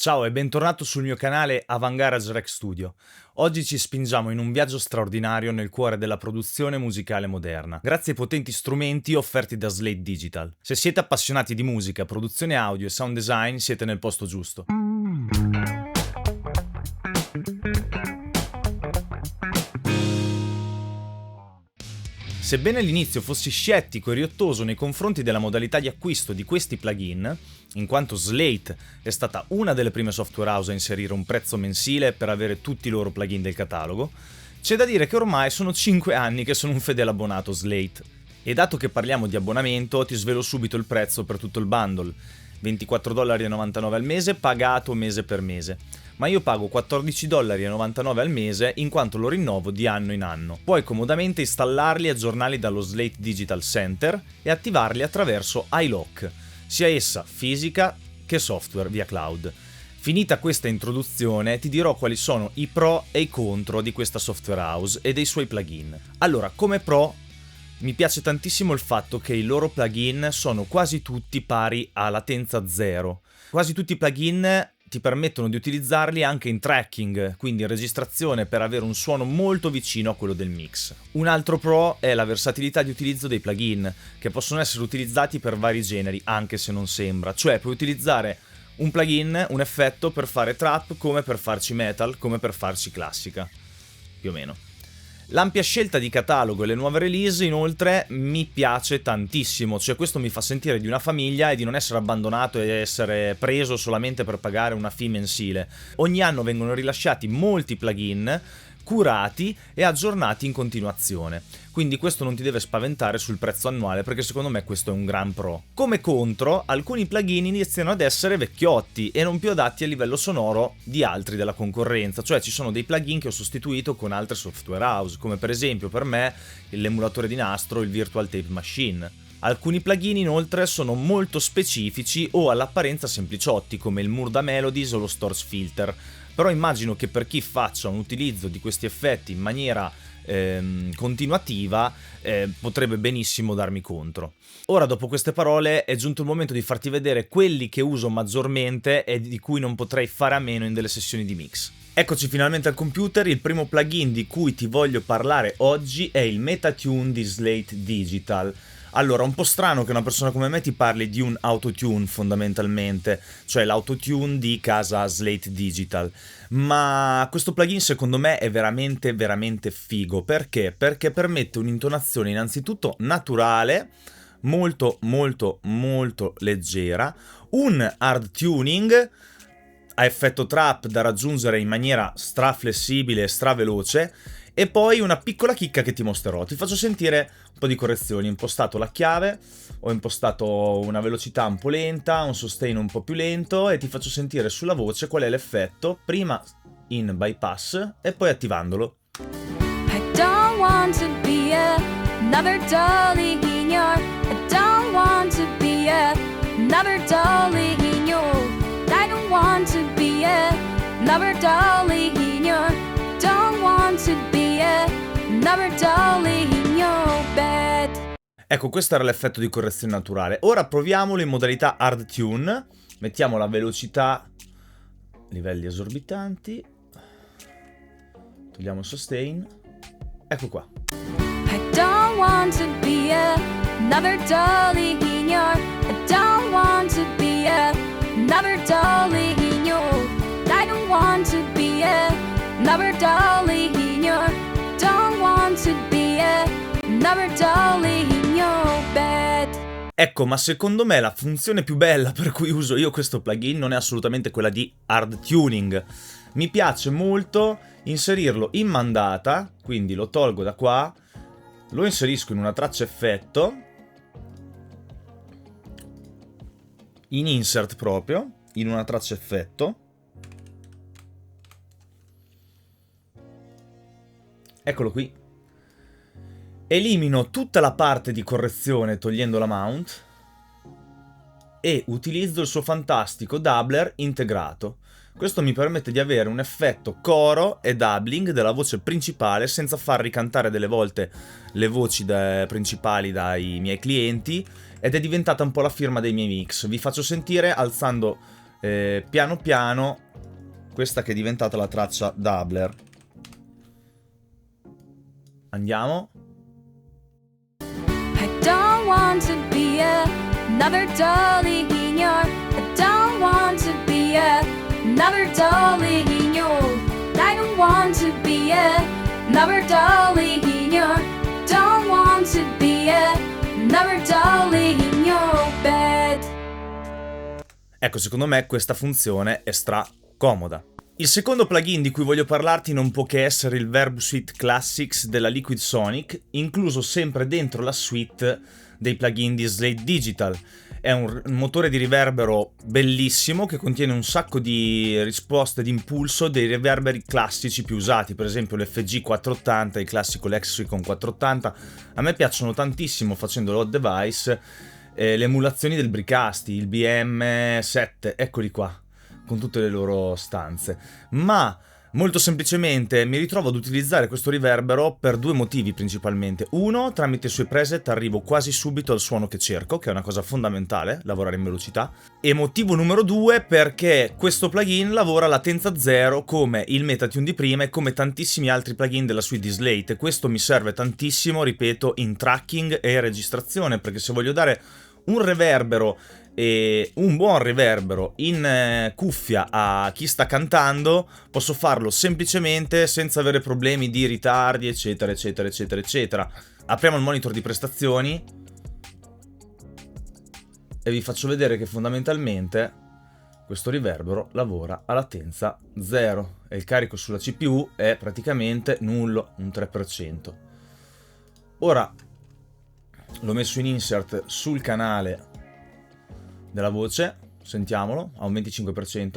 Ciao e bentornato sul mio canale Avangarage Rec Studio. Oggi ci spingiamo in un viaggio straordinario nel cuore della produzione musicale moderna, grazie ai potenti strumenti offerti da Slate Digital. Se siete appassionati di musica, produzione audio e sound design, siete nel posto giusto. Sebbene all'inizio fossi scettico e riottoso nei confronti della modalità di acquisto di questi plugin, in quanto Slate è stata una delle prime software house a inserire un prezzo mensile per avere tutti i loro plugin del catalogo, c'è da dire che ormai sono 5 anni che sono un fedele abbonato Slate. E dato che parliamo di abbonamento, ti svelo subito il prezzo per tutto il bundle: $24,99 al mese, pagato mese per mese. Ma io pago $14,99 al mese in quanto lo rinnovo di anno in anno. Puoi comodamente installarli e aggiornarli dallo Slate Digital Center e attivarli attraverso iLock, sia essa fisica che software via cloud. Finita questa introduzione ti dirò quali sono i pro e i contro di questa software house e dei suoi plugin. Allora, come pro mi piace tantissimo il fatto che i loro plugin sono quasi tutti pari a latenza zero. Quasi tutti i plugin ti permettono di utilizzarli anche in tracking, quindi in registrazione, per avere un suono molto vicino a quello del mix. Un altro pro è la versatilità di utilizzo dei plugin, che possono essere utilizzati per vari generi, anche se non sembra. Cioè puoi utilizzare un plugin, un effetto per fare trap, come per farci metal, come per farci classica, più o meno. L'ampia scelta di catalogo e le nuove release inoltre mi piace tantissimo, cioè questo mi fa sentire di una famiglia e di non essere abbandonato e essere preso solamente per pagare una fee mensile. Ogni anno vengono rilasciati molti plugin curati e aggiornati in continuazione, quindi questo non ti deve spaventare sul prezzo annuale, perché secondo me questo è un gran pro. Come contro, alcuni plugin iniziano ad essere vecchiotti e non più adatti a livello sonoro di altri della concorrenza, cioè ci sono dei plugin che ho sostituito con altre software house, come per esempio per me l'emulatore di nastro, il Virtual Tape Machine. Alcuni plugin inoltre sono molto specifici o all'apparenza sempliciotti, come il Murda Melodies o lo Stores Filter, però immagino che per chi faccia un utilizzo di questi effetti in maniera continuativa potrebbe benissimo darmi contro. Ora, dopo queste parole, è giunto il momento di farti vedere quelli che uso maggiormente e di cui non potrei fare a meno in delle sessioni di mix. Eccoci finalmente al computer. Il primo plugin di cui ti voglio parlare oggi è il Metatune di Slate Digital. Allora, un po' strano che una persona come me ti parli di un autotune fondamentalmente, cioè l'autotune di casa Slate Digital, ma questo plugin secondo me è veramente veramente figo. Perché? Perché permette un'intonazione innanzitutto naturale, molto molto molto leggera, un hard tuning a effetto trap da raggiungere in maniera straflessibile e straveloce, e poi una piccola chicca che ti mostrerò. Ti faccio sentire un po' di correzioni. Ho impostato la chiave, ho impostato una velocità un po' lenta, un sustain un po' più lento, e ti faccio sentire sulla voce qual è l'effetto, prima in bypass e poi attivandolo. I don't want to be another dolly in your. I don't want to be another dolly in your. I don't want to be another dolly in your. Don't want to be another dolly in your bed. Ecco, questo era l'effetto di correzione naturale. Ora proviamolo in modalità hard tune. Mettiamo la velocità, livelli esorbitanti, togliamo il sustain. Ecco qua. I don't want to be another dolly in your. I don't want to be another dolly in your. I don't want to be another dolly in your. Don't want to be another dolly in your bed. Ecco, ma secondo me la funzione più bella per cui uso io questo plugin non è assolutamente quella di hard tuning. Mi piace molto inserirlo in mandata, quindi lo tolgo da qua, lo inserisco in una traccia effetto, in insert proprio, in una traccia effetto. Eccolo qui. Elimino tutta la parte di correzione togliendo la mount e utilizzo il suo fantastico doubler integrato. Questo mi permette di avere un effetto coro e doubling della voce principale senza far ricantare delle volte le voci principali dai miei clienti, ed è diventata un po' la firma dei miei mix. Vi faccio sentire alzando piano piano questa che è diventata la traccia doubler. Andiamo. I don't want to be another dolly in your. I don't want to be another dolly in your. I don't want to be another dolly in your. Don't want to be another dolly in your bed. Ecco, secondo me questa funzione è stra comoda. Il secondo plugin di cui voglio parlarti non può che essere il Verb Suite Classics della Liquid Sonic, incluso sempre dentro la suite dei plugin di Slate Digital. È un motore di riverbero bellissimo che contiene un sacco di risposte di impulso dei riverberi classici più usati, per esempio l'FG 480, il classico Lexicon 480. A me piacciono tantissimo, facendo l'Hot Device, le emulazioni del Bricasti, il BM7, eccoli qua, con tutte le loro stanze. Ma molto semplicemente mi ritrovo ad utilizzare questo riverbero per due motivi principalmente. Uno, tramite i suoi preset arrivo quasi subito al suono che cerco, che è una cosa fondamentale, lavorare in velocità. E motivo numero due, perché questo plugin lavora a latenza zero come il Metatune di prima e come tantissimi altri plugin della suite di Slate. Questo mi serve tantissimo, ripeto, in tracking e registrazione, perché se voglio dare un reverbero e un buon riverbero in cuffia a chi sta cantando, posso farlo semplicemente senza avere problemi di ritardi, eccetera eccetera eccetera eccetera. Apriamo il monitor di prestazioni e vi faccio vedere che fondamentalmente questo riverbero lavora a latenza 0 e il carico sulla CPU è praticamente nullo, un 3%. Ora l'ho messo in insert sul canale della voce, sentiamolo, a un 25%.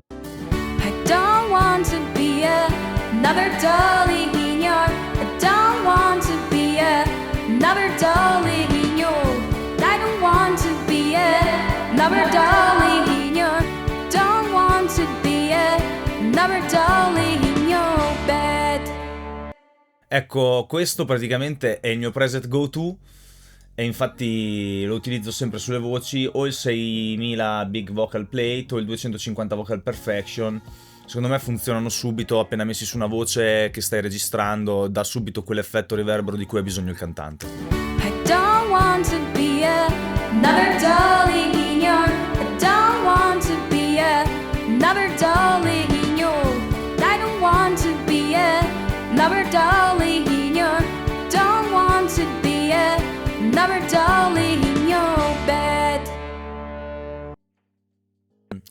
I don't want to be another dolly in your. I don't want to be another dolly in your. I don't want to be another dolly in your. Don't want to be another dolly in your bed. Ecco, questo praticamente è il mio preset go-to. E infatti lo utilizzo sempre sulle voci, o il 6000 Big Vocal Plate o il 250 Vocal Perfection. Secondo me funzionano subito, appena messi su una voce che stai registrando, dà subito quell'effetto riverbero di cui ha bisogno il cantante. I don't want to be another dolly in your. I don't want to be another dolly in your. I don't want to be another dolly in your. Don't want to be another dolly in your bed.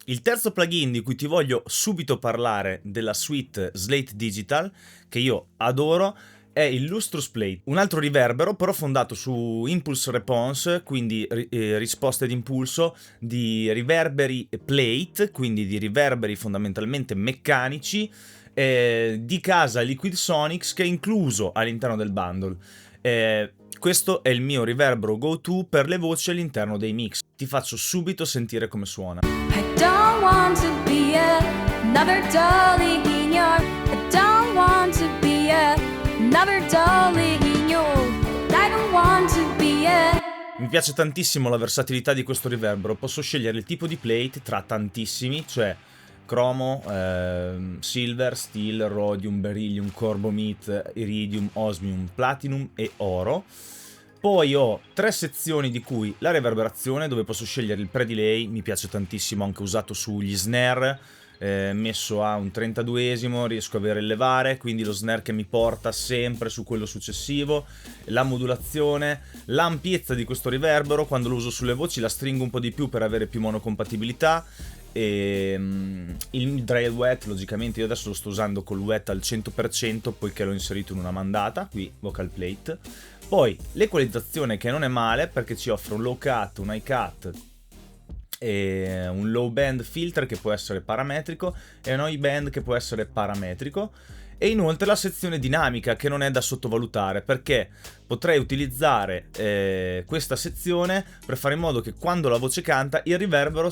Il terzo plugin di cui ti voglio subito parlare della suite Slate Digital, che io adoro, è il Lustrous Plate, un altro riverbero però fondato su impulse response, quindi risposte di impulso, di riverberi plate, quindi di riverberi fondamentalmente meccanici, di casa Liquid Sonics, che è incluso all'interno del bundle. Questo è il mio riverbero go-to per le voci all'interno dei mix. Ti faccio subito sentire come suona. I don't want to be another dolly in your. I don't want to be another dolly in your. I don't want to be Mi piace tantissimo la versatilità di questo riverbero. Posso scegliere il tipo di plate tra tantissimi, cioè cromo, silver, steel, rhodium, beryllium, corbomite, iridium, osmium, platinum e oro. Poi ho 3 sezioni, di cui la reverberazione, dove posso scegliere il pre-delay, mi piace tantissimo, anche usato sugli snare, messo a un 32esimo, riesco a avere il levare, quindi lo snare che mi porta sempre su quello successivo, la modulazione, l'ampiezza di questo riverbero, quando lo uso sulle voci la stringo un po' di più per avere più monocompatibilità, e il dry e wet, logicamente io adesso lo sto usando col wet al 100% poiché l'ho inserito in una mandata, qui vocal plate. Poi l'equalizzazione, che non è male perché ci offre un low cut, un high cut e un low band filter che può essere parametrico e un high band che può essere parametrico, e inoltre la sezione dinamica, che non è da sottovalutare, perché potrei utilizzare questa sezione per fare in modo che quando la voce canta il riverbero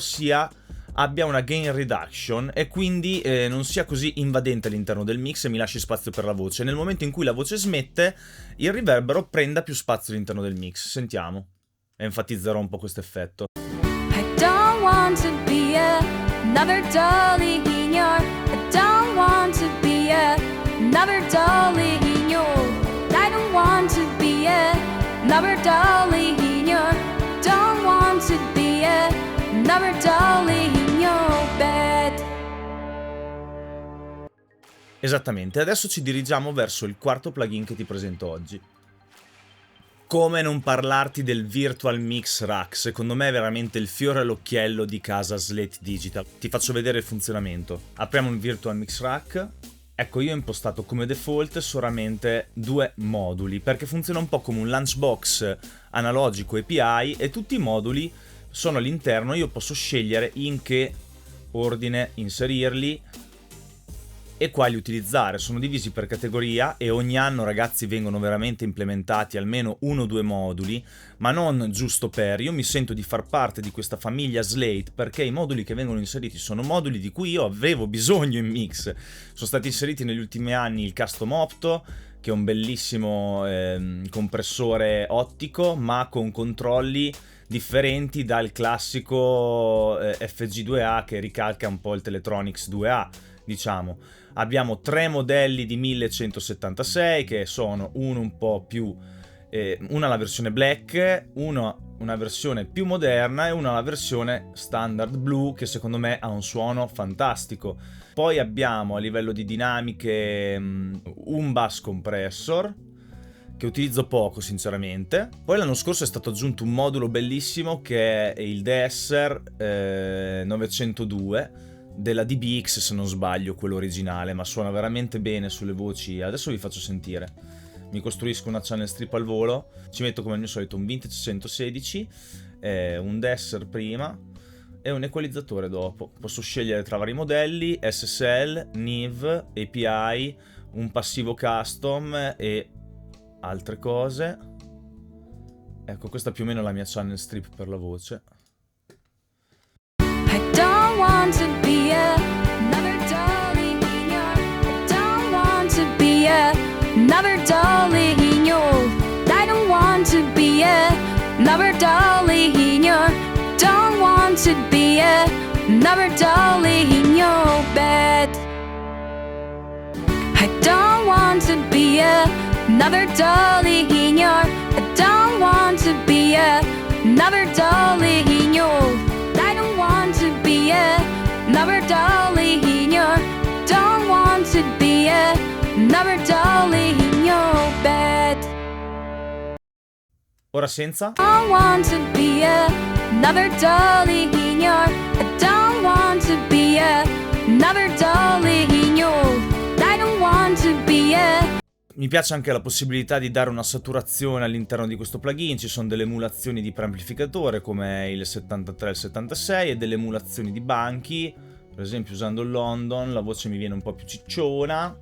abbia una gain reduction e quindi non sia così invadente all'interno del mix e mi lasci spazio per la voce. Nel momento in cui la voce smette, il riverbero prenda più spazio all'interno del mix. Sentiamo, e enfatizzerò un po' questo effetto. I don't want to be another dolly in your. I don't want to be another dolly in your. I don't want to be another dolly in your. Don't want to be another dolly in your bed. Esattamente, adesso ci dirigiamo verso il quarto plugin che ti presento oggi. Come non parlarti del Virtual Mix Rack? Secondo me è veramente il fiore all'occhiello di casa Slate Digital. Ti faccio vedere il funzionamento. Apriamo il Virtual Mix Rack. Ecco, io ho impostato come default solamente 2 moduli, perché funziona un po' come un lunchbox analogico API e tutti i moduli sono all'interno. Io posso scegliere in che ordine inserirli e quali utilizzare. Sono divisi per categoria e ogni anno, ragazzi, vengono veramente implementati almeno 1 o 2 moduli, ma non giusto per. Io mi sento di far parte di questa famiglia Slate perché i moduli che vengono inseriti sono moduli di cui io avevo bisogno in mix. Sono stati inseriti negli ultimi anni il Custom Opto, che è un bellissimo compressore ottico ma con controlli differenti dal classico FG2A che ricalca un po' il Teletronics 2A, diciamo. Abbiamo 3 modelli di 1176 che sono uno un po' più una la versione black, una versione più moderna e una la versione standard blu, che secondo me ha un suono fantastico. Poi abbiamo a livello di dinamiche un bass compressor che utilizzo poco sinceramente. Poi l'anno scorso è stato aggiunto un modulo bellissimo che è il DSR 902 della DBX, se non sbaglio, quello originale, ma suona veramente bene sulle voci. Adesso vi faccio sentire. Mi costruisco una channel strip al volo, ci metto come al mio solito un Vintage 116, un DSR prima e un equalizzatore dopo. Posso scegliere tra vari modelli, SSL, NIV, API, un passivo custom e altre cose. Ecco, questa più o meno è la mia channel strip per la voce. I don't want to be another dolly in your. I don't want to be another dolly in your. I don't want to be another dolly in your. Don't want to be another dolly in your bed. I don't want to be another dolly in your. I don't want to be another dolly in your. I don't want to be another dolly in your. Don't want to be another dolly in your bed. Ora senza. I want to be another dolly in your. I don't want to be another dolly in your. I don't want to be Mi piace anche la possibilità di dare una saturazione all'interno di questo plugin. Ci sono delle emulazioni di preamplificatore come il 73 e il 76 e delle emulazioni di banchi. Per esempio, usando il London la voce mi viene un po' più cicciona.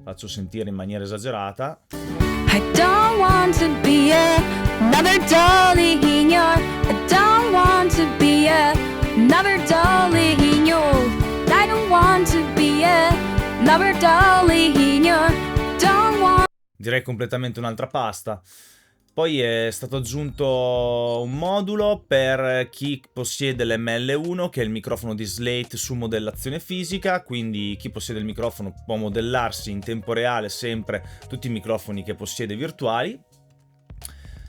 Faccio sentire in maniera esagerata. I don't want to be another dolly in your. I don't want to be another dolly in your. I don't want to be another dolly in your. Don't want. Direi completamente un'altra pasta. Poi è stato aggiunto un modulo per chi possiede l'ML1, che è il microfono di Slate su modellazione fisica, quindi chi possiede il microfono può modellarsi in tempo reale sempre tutti i microfoni che possiede virtuali.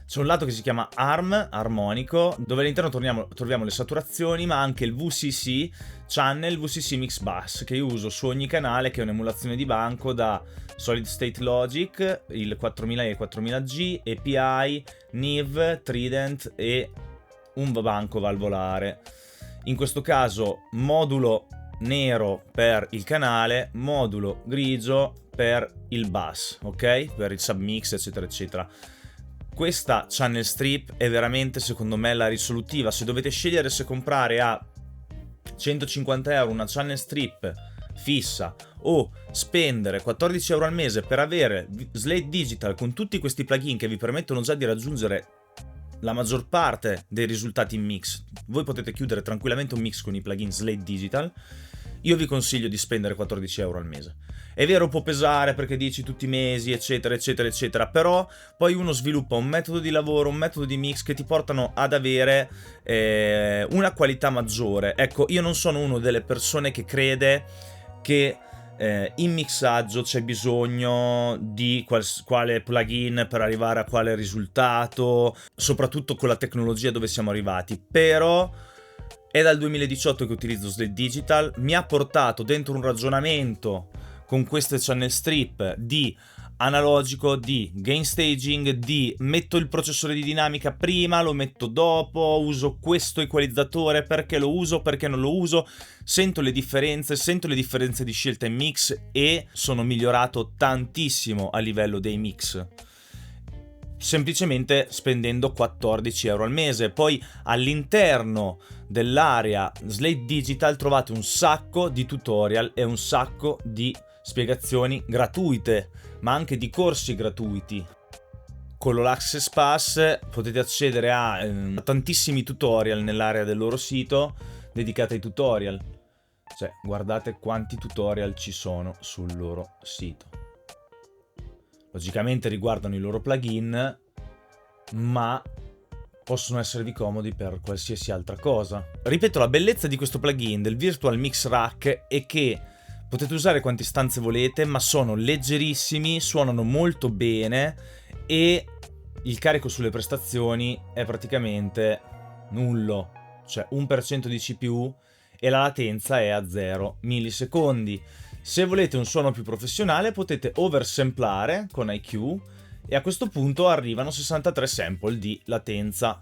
C'è un lato che si chiama ARM, armonico, dove all'interno troviamo le saturazioni, ma anche il VCC channel, VCC Mix Bus, che io uso su ogni canale, che è un'emulazione di banco da Solid State Logic, il 4000 e il 4000G, API, NIV, Trident e un banco valvolare. In questo caso modulo nero per il canale, modulo grigio per il bus, ok? Per il submix, eccetera, eccetera. Questa channel strip è veramente, secondo me, la risolutiva. Se dovete scegliere se comprare a 150 euro una channel strip fissa o spendere 14 euro al mese per avere Slate Digital con tutti questi plugin che vi permettono già di raggiungere la maggior parte dei risultati in mix, voi potete chiudere tranquillamente un mix con i plugin Slate Digital. Io vi consiglio di spendere 14 euro al mese. È vero, può pesare perché dici tutti i mesi, eccetera, eccetera, eccetera, però poi uno sviluppa un metodo di lavoro, un metodo di mix che ti portano ad avere una qualità maggiore. Ecco, io non sono uno delle persone che crede che in mixaggio c'è bisogno di quale plugin per arrivare a quale risultato, soprattutto con la tecnologia dove siamo arrivati, però è dal 2018 che utilizzo Slate Digital, mi ha portato dentro un ragionamento con queste channel strip di analogico, di gain staging, di metto il processore di dinamica prima, lo metto dopo, uso questo equalizzatore, perché lo uso, perché non lo uso, sento le differenze di scelta in mix e sono migliorato tantissimo a livello dei mix, semplicemente spendendo 14 euro al mese. Poi all'interno dell'area Slate Digital trovate un sacco di tutorial e un sacco di spiegazioni gratuite, ma anche di corsi gratuiti. Con l'Access Pass potete accedere a tantissimi tutorial nell'area del loro sito dedicati ai tutorial. Cioè, guardate quanti tutorial ci sono sul loro sito. Logicamente riguardano i loro plugin, ma possono esservi comodi per qualsiasi altra cosa. Ripeto, la bellezza di questo plugin del Virtual Mix Rack è che potete usare quante stanze volete, ma sono leggerissimi, suonano molto bene e il carico sulle prestazioni è praticamente nullo, cioè 1% di CPU e la latenza è a 0 millisecondi. Se volete un suono più professionale potete oversamplare con IQ e a questo punto arrivano 63 sample di latenza,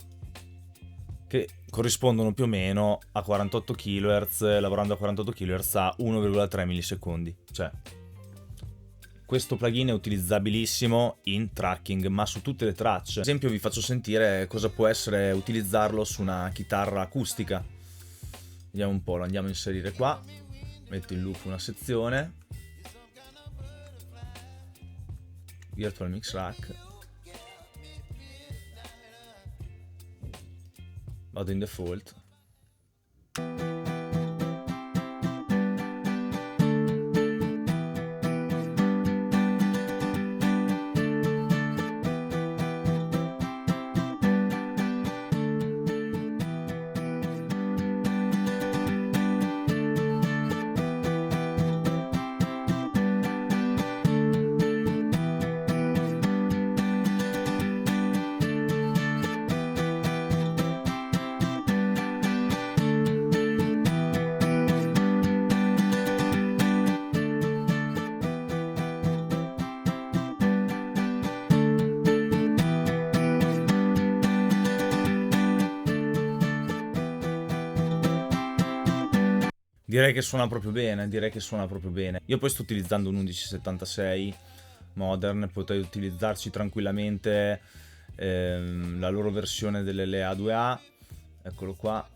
che corrispondono più o meno a 48 kHz, lavorando a 48 kHz a 1,3 millisecondi. Cioè, questo plugin è utilizzabilissimo in tracking, ma su tutte le tracce. Ad esempio vi faccio sentire cosa può essere utilizzarlo su una chitarra acustica. Vediamo un po', lo andiamo a inserire qua. Metto in loop una sezione. Virtual Mix Rack. Vado in default. Direi che suona proprio bene, Io poi sto utilizzando un 1176 Modern, potete utilizzarci tranquillamente la loro versione dell'LA2A, eccolo qua.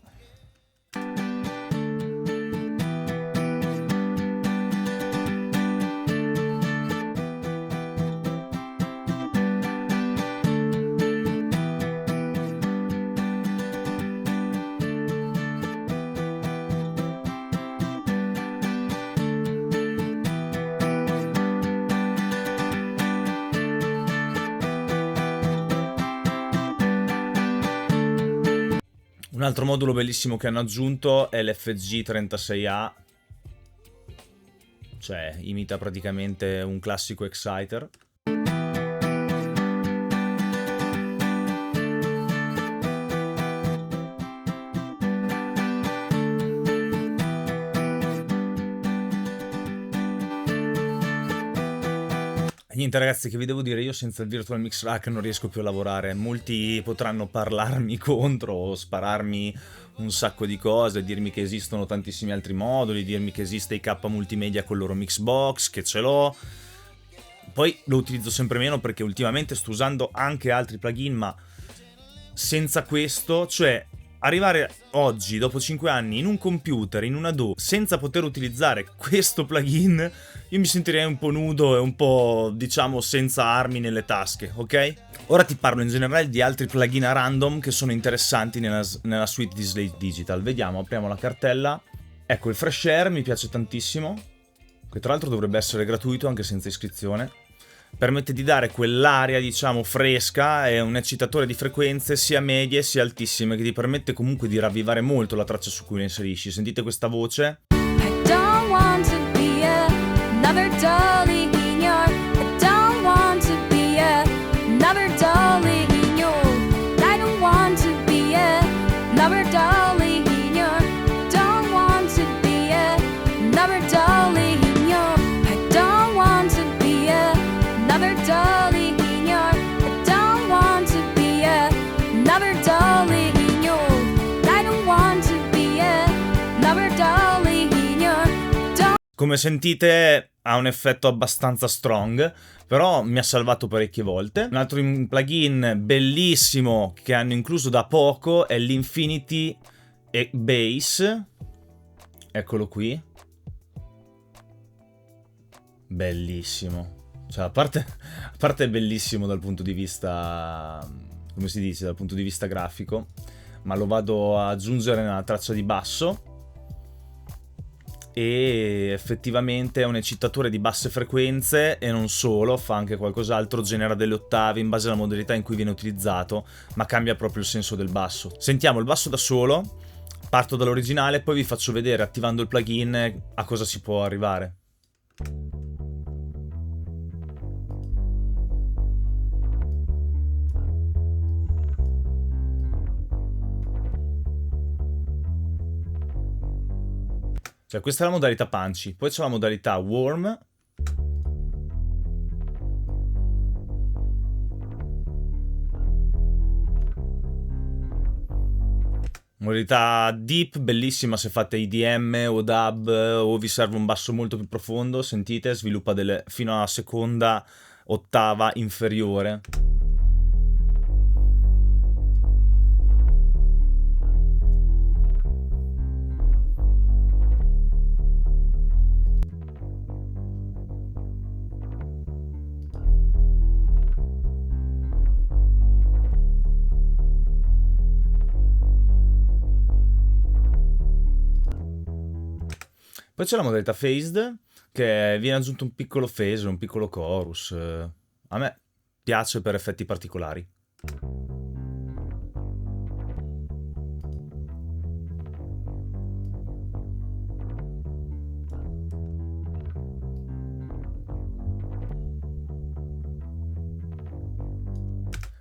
Un altro modulo bellissimo che hanno aggiunto è l'FG36A, cioè imita praticamente un classico exciter. Niente ragazzi, che vi devo dire, io senza il Virtual Mix Rack non riesco più a lavorare. Molti potranno parlarmi contro o spararmi un sacco di cose, dirmi che esistono tantissimi altri moduli, dirmi che esiste IK Multimedia con il loro Mixbox, che ce l'ho. Poi lo utilizzo sempre meno perché ultimamente sto usando anche altri plugin, ma senza questo, cioè arrivare oggi, dopo 5 anni, in un computer, in una DAW, senza poter utilizzare questo plugin, io mi sentirei un po' nudo e un po', diciamo, senza armi nelle tasche, ok? Ora ti parlo in generale di altri plugin a random che sono interessanti nella suite di Slate Digital. Vediamo, apriamo la cartella. Ecco, il Fresh Air mi piace tantissimo. che tra l'altro dovrebbe essere gratuito anche senza iscrizione. Permette di dare quell'aria, diciamo, fresca, è un eccitatore di frequenze sia medie sia altissime che ti permette comunque di ravvivare molto la traccia su cui le inserisci. Sentite questa voce? I don't want to be another dolly in your. I don't want to be another dolly in your. I don't want to be another dolly in your. Don't want to be another dolly in your. I don't want to be another dolly in your. I don't want to be another dolly in your. I don't want to be another dolly in your. Come sentite ha un effetto abbastanza strong, però mi ha salvato parecchie volte. Un altro plugin bellissimo che hanno incluso da poco è l'Infinity Bass. Eccolo qui. Bellissimo. Cioè, a parte è bellissimo dal punto di vista, come si dice, dal punto di vista grafico, ma lo vado a aggiungere nella traccia di basso. E effettivamente è un eccitatore di basse frequenze e non solo, fa anche qualcos'altro, genera delle ottave in base alla modalità in cui viene utilizzato, ma cambia proprio il senso del basso. Sentiamo il basso da solo, parto dall'originale, poi vi faccio vedere attivando il plugin a cosa si può arrivare. Cioè, questa è la modalità punchy, poi c'è la modalità warm. Modalità deep, bellissima se fate IDM o dub o vi serve un basso molto più profondo, sentite, sviluppa fino alla seconda ottava inferiore. Poi c'è la modalità phased, che viene aggiunto un piccolo phaser, un piccolo chorus. A me piace per effetti particolari.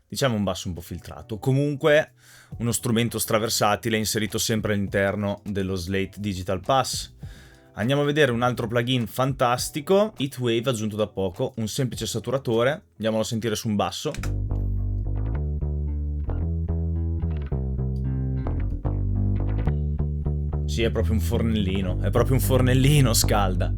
Diciamo un basso un po' filtrato. Comunque uno strumento straversatile inserito sempre all'interno dello Slate Digital Pass. Andiamo a vedere un altro plugin fantastico, Heatwave, aggiunto da poco, un semplice saturatore. Andiamolo a sentire su un basso. Sì, è proprio un fornellino, scalda.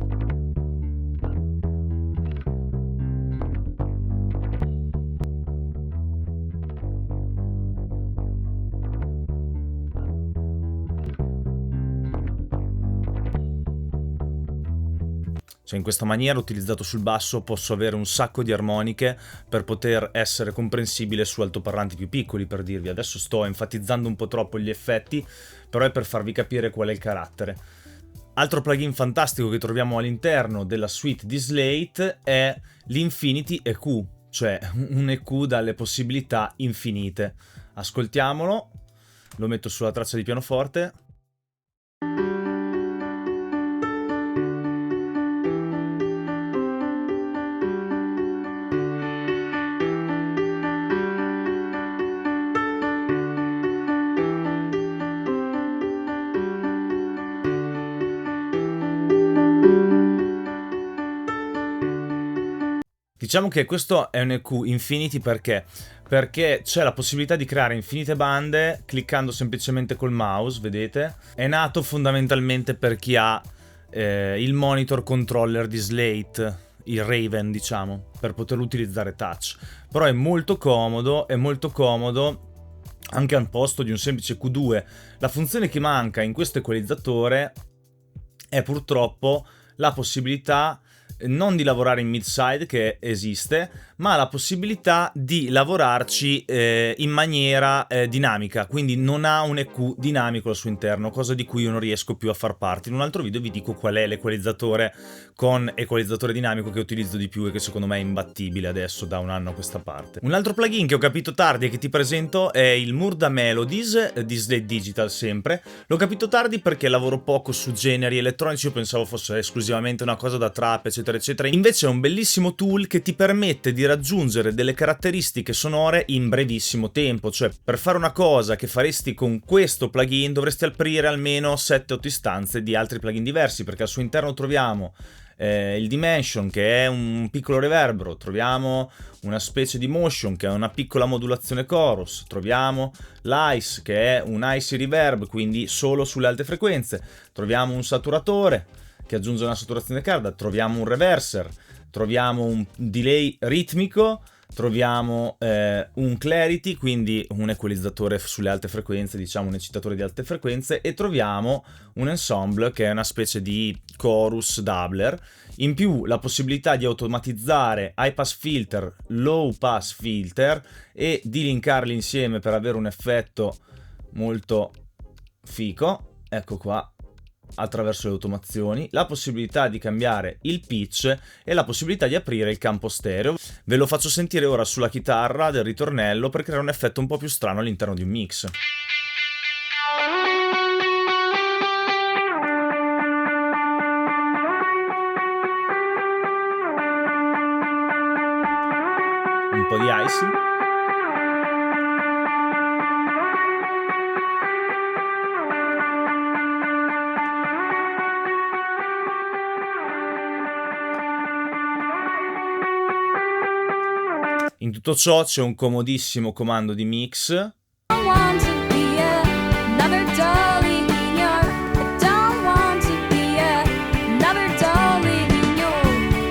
Cioè, in questa maniera, utilizzato sul basso, posso avere un sacco di armoniche per poter essere comprensibile su altoparlanti più piccoli, per dirvi. Adesso sto enfatizzando un po' troppo gli effetti, però è per farvi capire qual è il carattere. Altro plugin fantastico che troviamo all'interno della suite di Slate è l'Infinity EQ, cioè un EQ dalle possibilità infinite. Ascoltiamolo, lo metto sulla traccia di pianoforte. Diciamo che questo è un EQ Infinity perché c'è la possibilità di creare infinite bande cliccando semplicemente col mouse, vedete? È nato fondamentalmente per chi ha il monitor controller di Slate, il Raven, diciamo, per poterlo utilizzare touch. Però è molto comodo anche al posto di un semplice Q2. La funzione che manca in questo equalizzatore è purtroppo la possibilità non di lavorare in mid-side, che esiste, ma ha la possibilità di lavorarci in maniera dinamica, quindi non ha un EQ dinamico al suo interno, cosa di cui io non riesco più a far parte. In un altro video vi dico qual è l'equalizzatore con equalizzatore dinamico che utilizzo di più e che secondo me è imbattibile adesso da un anno a questa parte. Un altro plugin che ho capito tardi e che ti presento è il Murda Melodies di Slate Digital sempre. L'ho capito tardi perché lavoro poco su generi elettronici, io pensavo fosse esclusivamente una cosa da trap eccetera eccetera, invece è un bellissimo tool che ti permette di raggiungere delle caratteristiche sonore in brevissimo tempo. Cioè, per fare una cosa che faresti con questo plugin dovresti aprire almeno 7-8 istanze di altri plugin diversi, perché al suo interno troviamo il Dimension, che è un piccolo reverbero, troviamo una specie di Motion, che è una piccola modulazione chorus, troviamo l'Ice, che è un icy reverb, quindi solo sulle alte frequenze, troviamo un saturatore che aggiunge una saturazione calda, troviamo un reverser, troviamo un delay ritmico, troviamo un clarity, quindi un equalizzatore sulle alte frequenze, diciamo un eccitatore di alte frequenze, e troviamo un ensemble che è una specie di chorus doubler. In più la possibilità di automatizzare high pass filter, low pass filter e di linkarli insieme per avere un effetto molto fico, ecco qua, attraverso le automazioni, la possibilità di cambiare il pitch e la possibilità di aprire il campo stereo. Ve lo faccio sentire ora sulla chitarra del ritornello per creare un effetto un po' più strano all'interno di un mix. Un po' di icy. In tutto ciò c'è un comodissimo comando di mix. Don't want to be another dolly in your. I don't want to be another dolly in your.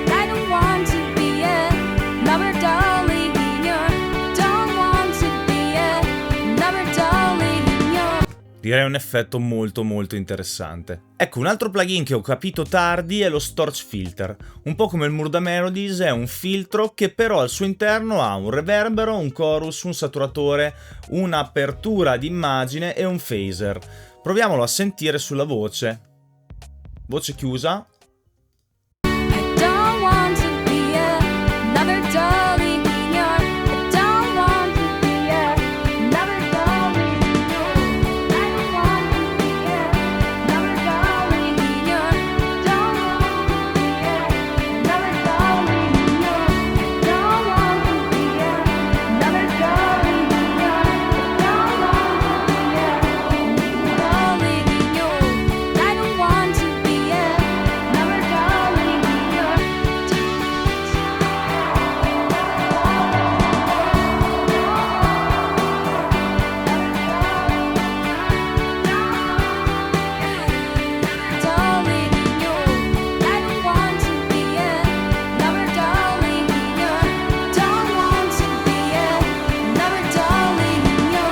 I don't want to be another dolly in your. Don't want to be another dolly in your. Direi un effetto molto molto interessante. Ecco, un altro plugin che ho capito tardi è lo Storch Filter. Un po' come il Murda Melodies, è un filtro che però al suo interno ha un reverbero, un chorus, un saturatore, un'apertura d'immagine e un phaser. Proviamolo a sentire sulla voce. Voce chiusa. I don't want to be another dolly in your. I don't want to be another dolly in your. I don't want to be another dolly in your. Don't want to be another dolly in your. I don't want to be another dolly in your. I don't want to be another dolly in your. I don't want to be another dolly in your. Dolly in your. I don't want to be another dolly in your. Don't want to be another dolly in your.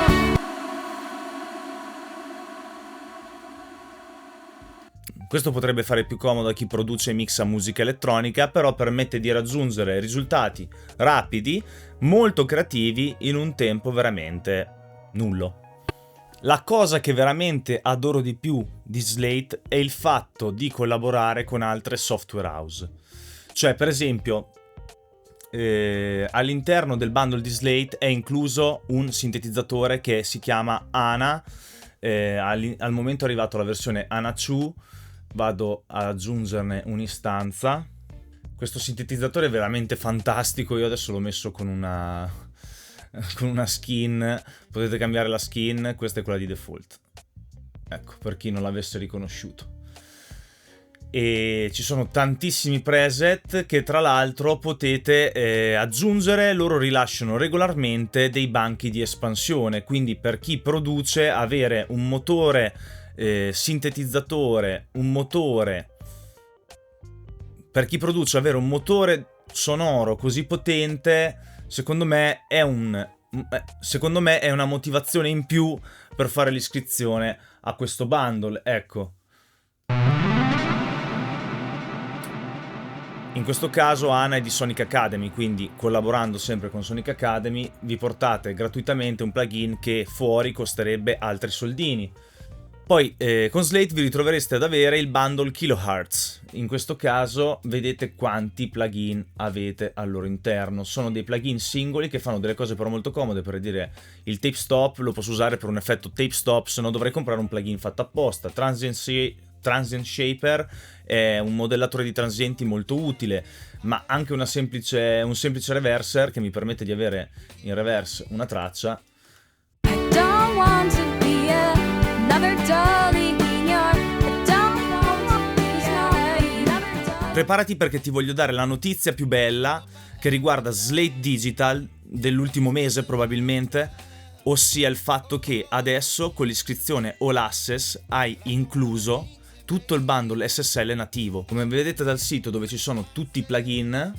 Questo potrebbe fare più comodo a chi produce e mixa musica elettronica, però permette di raggiungere risultati rapidi, molto creativi, in un tempo veramente nullo. La cosa che veramente adoro di più di Slate è il fatto di collaborare con altre software house. Cioè, per esempio, all'interno del bundle di Slate è incluso un sintetizzatore che si chiama Ana. Al momento è arrivato la versione Ana 2. Vado ad aggiungerne un'istanza. Questo sintetizzatore è veramente fantastico. Io adesso l'ho messo con una skin. Potete cambiare la skin. Questa è quella di default, ecco, per chi non l'avesse riconosciuto. E ci sono tantissimi preset che tra l'altro potete aggiungere. Loro rilasciano regolarmente dei banchi di espansione, quindi per chi produce avere un motore sintetizzatore, un motore, per chi produce avere un motore sonoro così potente, secondo me è una motivazione in più per fare l'iscrizione a questo bundle. Ecco, In questo caso Ana è di Sonic Academy, quindi collaborando sempre con Sonic Academy vi portate gratuitamente un plugin che fuori costerebbe altri soldini. Poi con Slate vi ritrovereste ad avere il bundle Kilohertz. In questo caso vedete quanti plugin avete al loro interno. Sono dei plugin singoli che fanno delle cose però molto comode. Per dire, il tape stop lo posso usare per un effetto tape stop, se no dovrei comprare un plugin fatto apposta. Transient Shaper è un modellatore di transienti molto utile, ma anche un semplice reverser che mi permette di avere in reverse una traccia. I don't want to be another dolly in your. I don't want to be another dolly. Preparati perché ti voglio dare la notizia più bella che riguarda Slate Digital dell'ultimo mese probabilmente, ossia il fatto che adesso con l'iscrizione All Access hai incluso tutto il bundle SSL nativo. Come vedete dal sito dove ci sono tutti i plugin,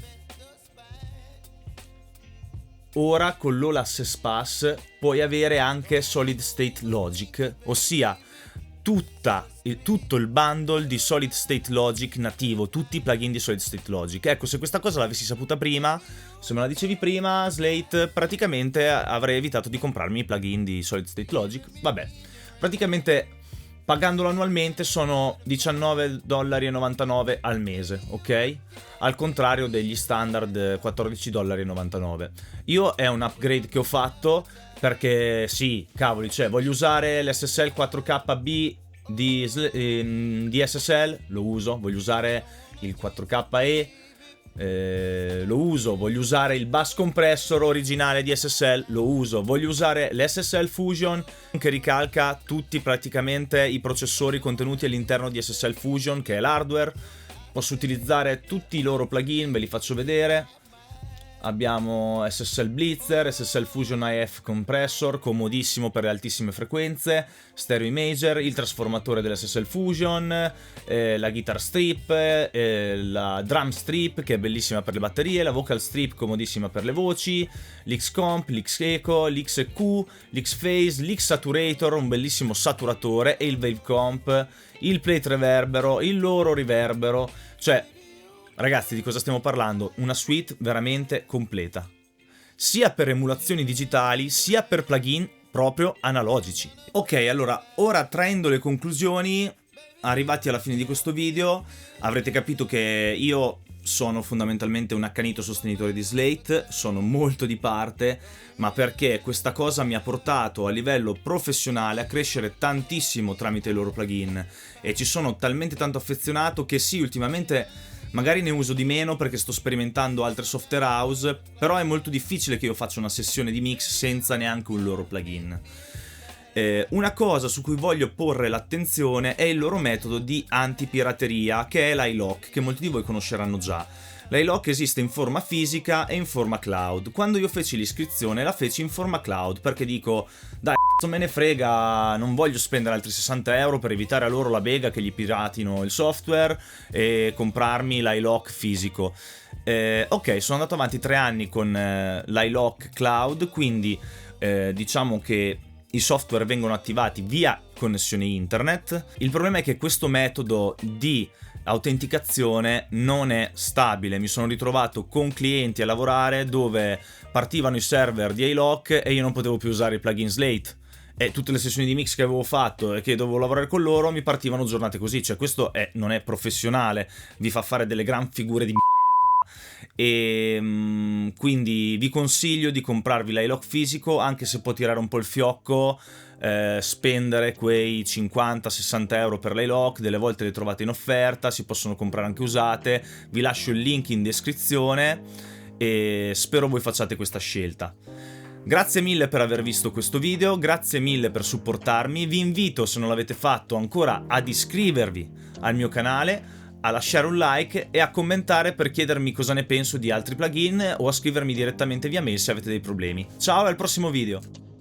ora con l'All Access Pass puoi avere anche Solid State Logic, ossia tutto il bundle di Solid State Logic nativo, tutti i plugin di Solid State Logic. Ecco, se questa cosa l'avessi saputa prima, se me la dicevi prima, Slate, praticamente avrei evitato di comprarmi i plugin di Solid State Logic. Vabbè, praticamente pagandolo annualmente sono $19,99 al mese, ok? Al contrario degli standard $14,99. Io è un upgrade che ho fatto perché sì, cavoli, cioè voglio usare l'SSL 4KB di SSL, lo uso, voglio usare il 4KE, lo uso, voglio usare il bus compressor originale di SSL, lo uso, voglio usare l'SSL Fusion che ricalca tutti praticamente i processori contenuti all'interno di SSL Fusion, che è l'hardware. Posso utilizzare tutti i loro plugin, ve li faccio vedere. Abbiamo SSL Blitzer, SSL Fusion IF Compressor, comodissimo per le altissime frequenze, Stereo Imager, il trasformatore dell'SSL Fusion, la Guitar Strip, la Drum Strip che è bellissima per le batterie, la Vocal Strip comodissima per le voci, l'X-Comp, l'X-Echo, l'X-EQ, l'X-Phase, l'X-Saturator, un bellissimo saturatore, e il Wave Comp, il Plate Reverbero, il loro riverbero, cioè ragazzi, di cosa stiamo parlando? Una suite veramente completa, sia per emulazioni digitali sia per plugin proprio analogici. Ok, allora, ora traendo le conclusioni, arrivati alla fine di questo video, avrete capito che io sono fondamentalmente un accanito sostenitore di Slate, sono molto di parte, ma perché questa cosa mi ha portato a livello professionale a crescere tantissimo tramite i loro plugin, e ci sono talmente tanto affezionato che sì, ultimamente magari ne uso di meno perché sto sperimentando altre software house, però è molto difficile che io faccia una sessione di mix senza neanche un loro plugin. Una cosa su cui voglio porre l'attenzione è il loro metodo di antipirateria, che è l'iLock, che molti di voi conosceranno già. L'iLock esiste in forma fisica e in forma cloud. Quando io feci l'iscrizione la feci in forma cloud perché dico, dai, me ne frega, non voglio spendere altri €60 per evitare a loro la bega che gli piratino il software e comprarmi l'iLock fisico. Ok, sono andato avanti 3 anni con l'iLock cloud, quindi diciamo che i software vengono attivati via connessione internet. Il problema è che questo metodo di autenticazione non è stabile. Mi sono ritrovato con clienti a lavorare dove partivano i server di iLock e io non potevo più usare il plugin Slate, e tutte le sessioni di mix che avevo fatto e che dovevo lavorare con loro mi partivano giornate così. Cioè questo non è professionale, vi fa fare delle gran figure di e quindi vi consiglio di comprarvi l'iLock fisico, anche se può tirare un po' il fiocco spendere quei 50-60 euro per l'iLock. Delle volte le trovate in offerta, si possono comprare anche usate. Vi lascio il link in descrizione e spero voi facciate questa scelta. Grazie mille per aver visto questo video, grazie mille per supportarmi. Vi invito, se non l'avete fatto ancora, ad iscrivervi al mio canale, a lasciare un like e a commentare per chiedermi cosa ne penso di altri plugin, o a scrivermi direttamente via mail se avete dei problemi. Ciao e al prossimo video!